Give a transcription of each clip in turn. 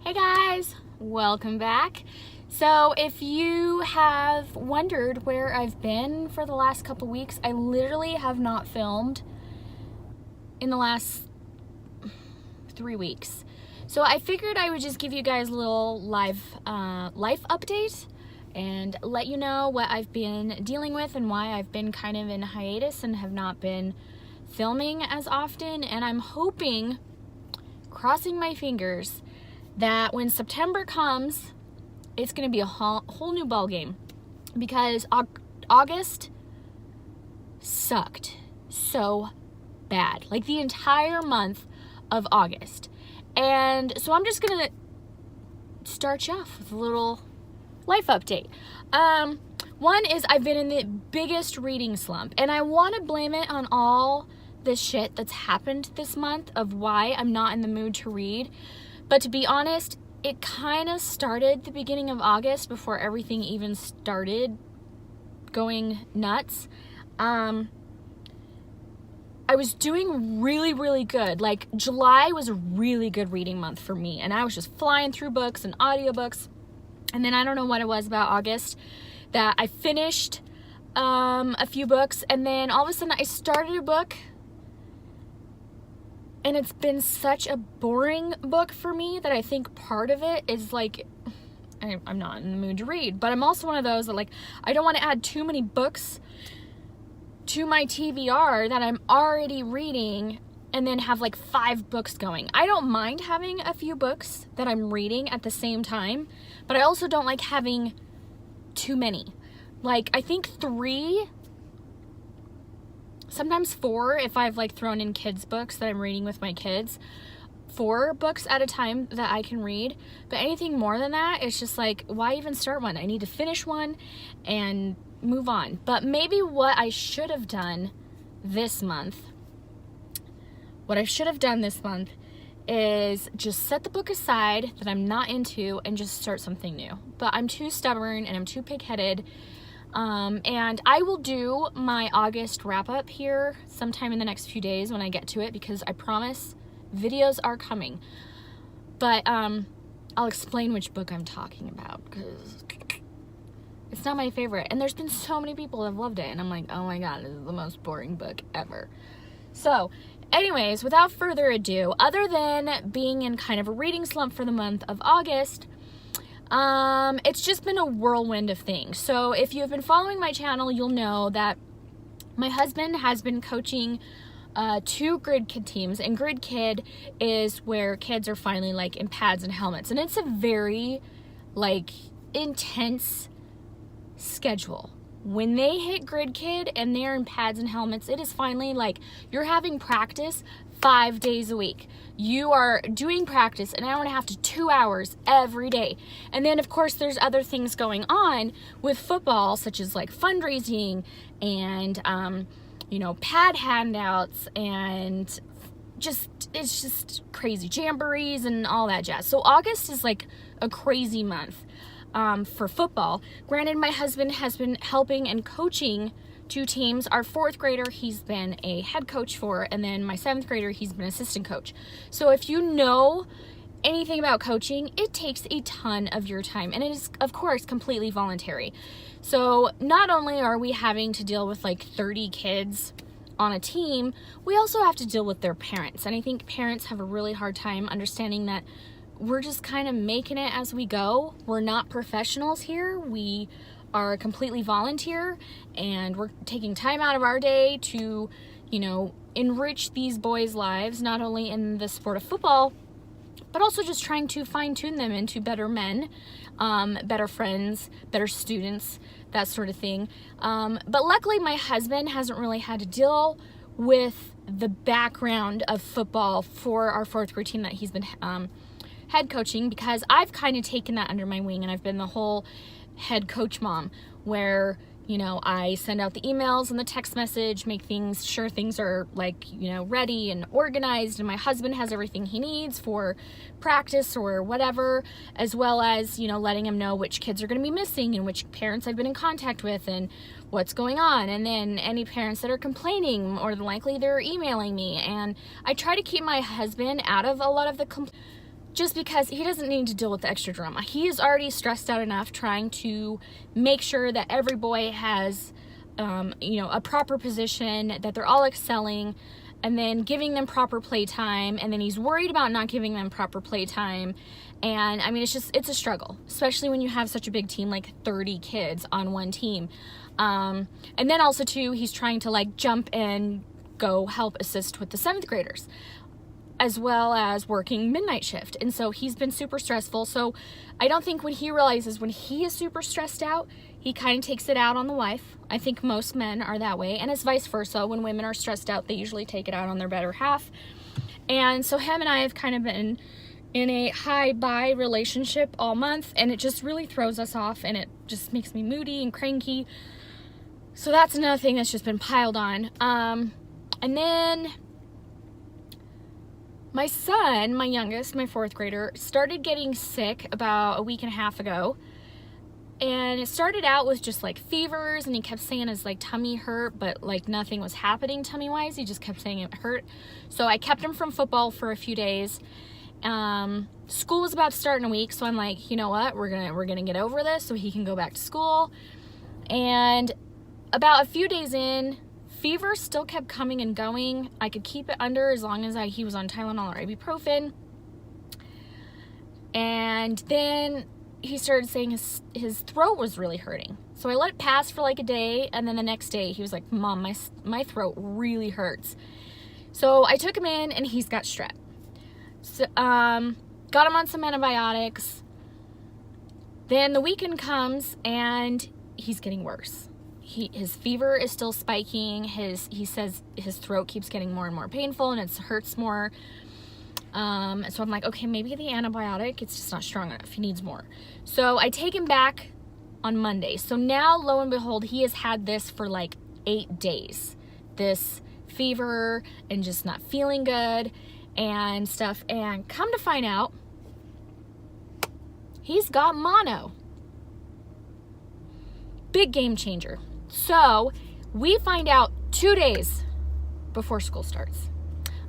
Hey guys, welcome back. So if you have wondered where I've been for the last couple weeks, I literally have not filmed in the last 3 weeks. So I figured I would just give you guys a little life update and let you know what I've been dealing with and why I've been kind of in hiatus and have not been filming as often. And I'm hoping, crossing my fingers, that when September comes, it's going to be a whole new ball game, because August sucked so bad, like the entire month of August. And so I'm just going to start you off with a little life update. One is I've been in the biggest reading slump, and I want to blame it on all the shit that's happened this month of why I'm not in the mood to read. But to be honest, it kind of started the beginning of August before everything even started going nuts. I was doing really good. Like, July was a really good reading month for me, and I was just flying through books and audiobooks. And then I don't know what it was about August that I finished a few books, and then all of a sudden I started a book, and it's been such a boring book for me that I think part of it is like, I'm not in the mood to read. But I'm also one of those that, like, I don't want to add too many books to my TBR that I'm already reading and then have like 5 books going. I don't mind having a few books that I'm reading at the same time, but I also don't like having too many. Like, I think 3, sometimes 4 if I've like thrown in kids books that I'm reading with my kids. 4 books at a time that I can read. But anything more than that, it's just like, why even start one? I need to finish one and move on. But maybe what I should have done this month, is just set the book aside that I'm not into and just start something new. But I'm too stubborn and I'm too pig-headed. And I will do my August wrap-up here sometime in the next few days when I get to it, because I promise videos are coming. But I'll explain which book I'm talking about, because it's not my favorite. And there's been so many people that have loved it, and I'm like, oh my god, this is the most boring book ever. So anyways, without further ado, other than being in kind of a reading slump for the month of August, it's just been a whirlwind of things. So if you've been following my channel, you'll know that my husband has been coaching 2 Grid Kid teams, and Grid Kid is where kids are finally like in pads and helmets, and it's a very like intense schedule. When they hit Grid Kid and they're in pads and helmets, it is finally like you're having practice 5 days a week. You are doing practice an hour and a half to 2 hours every day. And then of course there's other things going on with football, such as like fundraising and pad handouts, and it's just crazy, jamborees and all that jazz. So August is like a crazy month for football. Granted, my husband has been helping and coaching 2 teams. Our 4th grader, he's been a head coach for, and then my 7th grader, he's been assistant coach. So if you know anything about coaching, it takes a ton of your time, and it is of course completely voluntary. So not only are we having to deal with like 30 kids on a team, we also have to deal with their parents. And I think parents have a really hard time understanding that we're just kind of making it as we go. We're not professionals here. We are completely volunteer, and we're taking time out of our day to, enrich these boys' lives, not only in the sport of football, but also just trying to fine-tune them into better men, better friends, better students, that sort of thing. But luckily, my husband hasn't really had to deal with the background of football for our 4th grade team that he's been head coaching, because I've kind of taken that under my wing, and I've been the whole head coach mom, where I send out the emails and the text message, make sure things are like ready and organized, and my husband has everything he needs for practice or whatever, as well as letting him know which kids are going to be missing and which parents I've been in contact with and what's going on. And then any parents that are complaining, more than likely they're emailing me, and I try to keep my husband out of a lot of the just because he doesn't need to deal with the extra drama. He is already stressed out enough trying to make sure that every boy has, a proper position, that they're all excelling, and then giving them proper playtime, and then he's worried about not giving them proper playtime. And I mean, it's a struggle, especially when you have such a big team, like 30 kids on one team. And then also too, he's trying to like jump and go help assist with the 7th graders, as well as working midnight shift. And so he's been super stressful. So I don't think when he realizes when he is super stressed out, he kind of takes it out on the wife. I think most men are that way, and it's vice versa. When women are stressed out, they usually take it out on their better half. And so him and I have kind of been in a high-bye relationship all month, and it just really throws us off, and it just makes me moody and cranky. So that's another thing that's just been piled on. And then my son, my youngest, my 4th grader, started getting sick about a week and a half ago. And it started out with just like fevers, and he kept saying his like tummy hurt, but like nothing was happening tummy wise. He just kept saying it hurt. So I kept him from football for a few days. School was about to start in a week, so I'm like, you know what, we're gonna get over this so he can go back to school. And about a few days in, fever still kept coming and going. I could keep it under as long as he was on Tylenol or ibuprofen. And then he started saying his throat was really hurting. So I let it pass for like a day, and then the next day he was like, Mom, my throat really hurts. So I took him in, and he's got strep. So, got him on some antibiotics. Then the weekend comes, and he's getting worse. His fever is still spiking. He says his throat keeps getting more and more painful, and it hurts more. So I'm like, okay, maybe the antibiotic, it's just not strong enough. He needs more. So I take him back on Monday. So now, lo and behold, he has had this for like 8 days. This fever and just not feeling good and stuff. And come to find out, he's got mono. Big game changer. So we find out 2 days before school starts.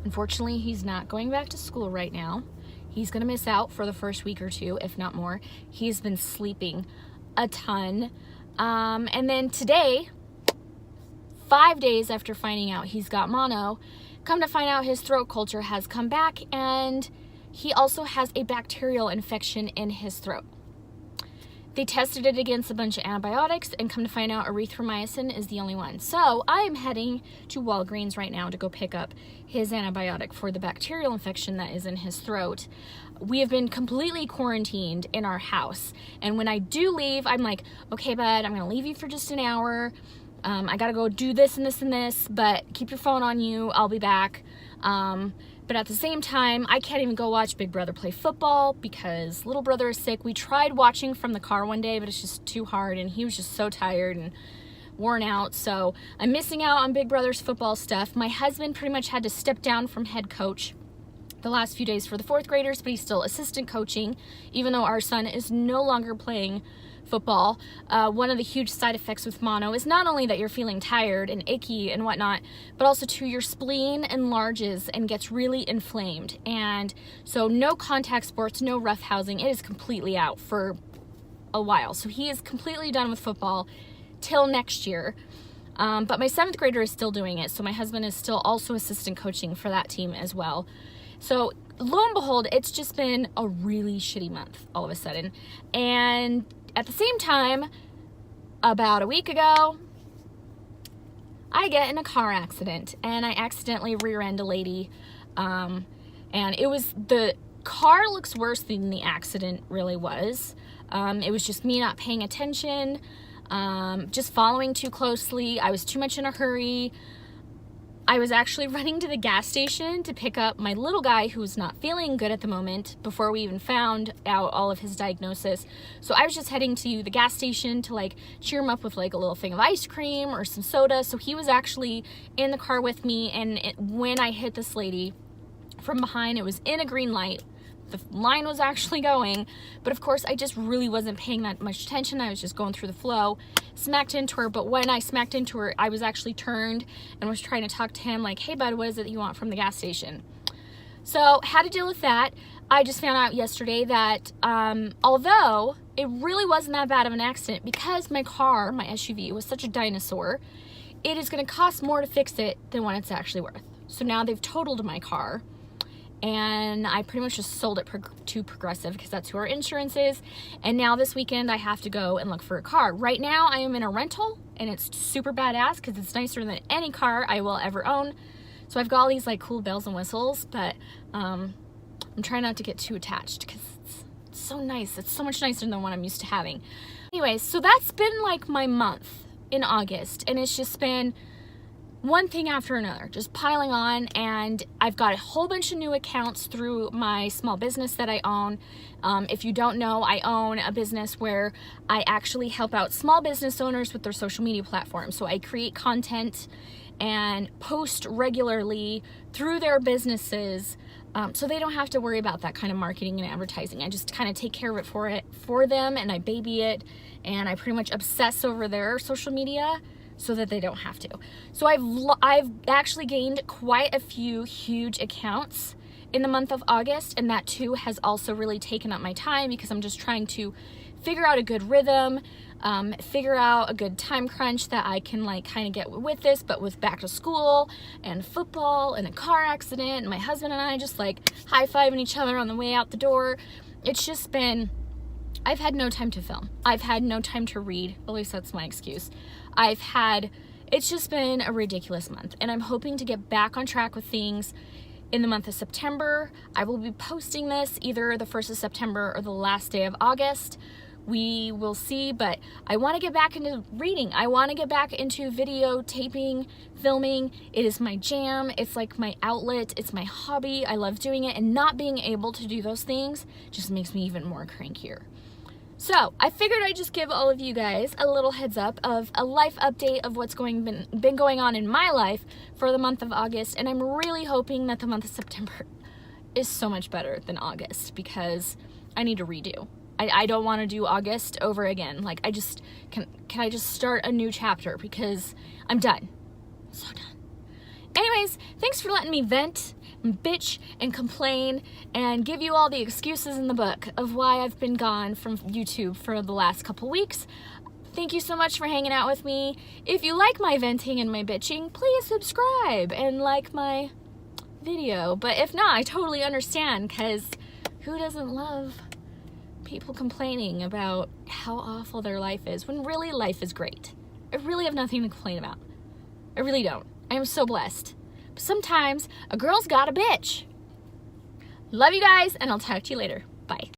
Unfortunately, he's not going back to school right now. He's going to miss out for the first week or two, if not more. He's been sleeping a ton. And then today, 5 days after finding out he's got mono, come to find out his throat culture has come back, and he also has a bacterial infection in his throat. They tested it against a bunch of antibiotics, and come to find out erythromycin is the only one. So I am heading to Walgreens right now to go pick up his antibiotic for the bacterial infection that is in his throat. We have been completely quarantined in our house. And when I do leave, I'm like, okay, bud, I'm going to leave you for just an hour. I got to go do this and this and this, but keep your phone on you. I'll be back. But at the same time, I can't even go watch Big Brother play football because little brother is sick. We tried watching from the car one day, but it's just too hard, and he was just so tired and worn out. So I'm missing out on Big Brother's football stuff. My husband pretty much had to step down from head coach the last few days for the 4th graders, but he's still assistant coaching, even though our son is no longer playing football. One of the huge side effects with mono is not only that you're feeling tired and icky and whatnot, but also too, your spleen enlarges and gets really inflamed. And so no contact sports, no rough housing. It is completely out for a while. So he is completely done with football till next year. But my 7th grader is still doing it. So my husband is still also assistant coaching for that team as well. So lo and behold, it's just been a really shitty month all of a sudden. And at the same time, about a week ago, I get in a car accident, and I accidentally rear-end a lady. And the car looks worse than the accident really was. It was just me not paying attention, just following too closely. I was too much in a hurry. I was actually running to the gas station to pick up my little guy who's not feeling good at the moment before we even found out all of his diagnosis. So I was just heading to the gas station to like cheer him up with like a little thing of ice cream or some soda. So he was actually in the car with me, and when I hit this lady from behind, it was in a green light. The line was actually going, but of course I just really wasn't paying that much attention. I was just going through the flow, smacked into her. But when I smacked into her, I was actually turned and was trying to talk to him like, hey bud, what is it that you want from the gas station? So had to deal with that. I just found out yesterday that although it really wasn't that bad of an accident, because my car, my SUV, was such a dinosaur, it is going to cost more to fix it than what it's actually worth. So now they've totaled my car, and I pretty much just sold it to Progressive because that's who our insurance is. And now this weekend I have to go and look for a car. Right now I am in a rental, and it's super badass because it's nicer than any car I will ever own. So I've got all these like cool bells and whistles, but I'm trying not to get too attached because it's so nice. It's so much nicer than what I'm used to having. Anyways, so that's been like my month in August, and it's just been one thing after another, just piling on. And I've got a whole bunch of new accounts through my small business that I own. If you don't know, I own a business where I actually help out small business owners with their social media platforms. So I create content and post regularly through their businesses, so they don't have to worry about that kind of marketing and advertising. I just kind of take care of it for them, and I baby it, and I pretty much obsess over their social media so that they don't have to. So I've actually gained quite a few huge accounts in the month of August, and that too has also really taken up my time because I'm just trying to figure out a good rhythm, figure out a good time crunch that I can like kind of get with this, but with back to school and football and a car accident and my husband and I just like high-fiving each other on the way out the door. It's just been, I've had no time to film. I've had no time to read. At least that's my excuse. It's just been a ridiculous month, and I'm hoping to get back on track with things in the month of September. I will be posting this either the 1st of September or the last day of August. We will see, but I want to get back into reading. I want to get back into video taping, filming. It is my jam. It's like my outlet. It's my hobby. I love doing it, and not being able to do those things just makes me even more crankier. So I figured I'd just give all of you guys a little heads up of a life update of what's been going on in my life for the month of August, and I'm really hoping that the month of September is so much better than August because I need to redo. I don't want to do August over again. Like, I just, can I just start a new chapter because I'm done. I'm so done. Anyways, thanks for letting me vent and bitch and complain and give you all the excuses in the book of why I've been gone from YouTube for the last couple weeks. Thank you so much for hanging out with me. If you like my venting and my bitching, please subscribe and like my video. But if not, I totally understand, because who doesn't love people complaining about how awful their life is when really life is great? I really have nothing to complain about. I really don't. I am so blessed. But sometimes a girl's got a bitch. Love you guys, and I'll talk to you later. Bye.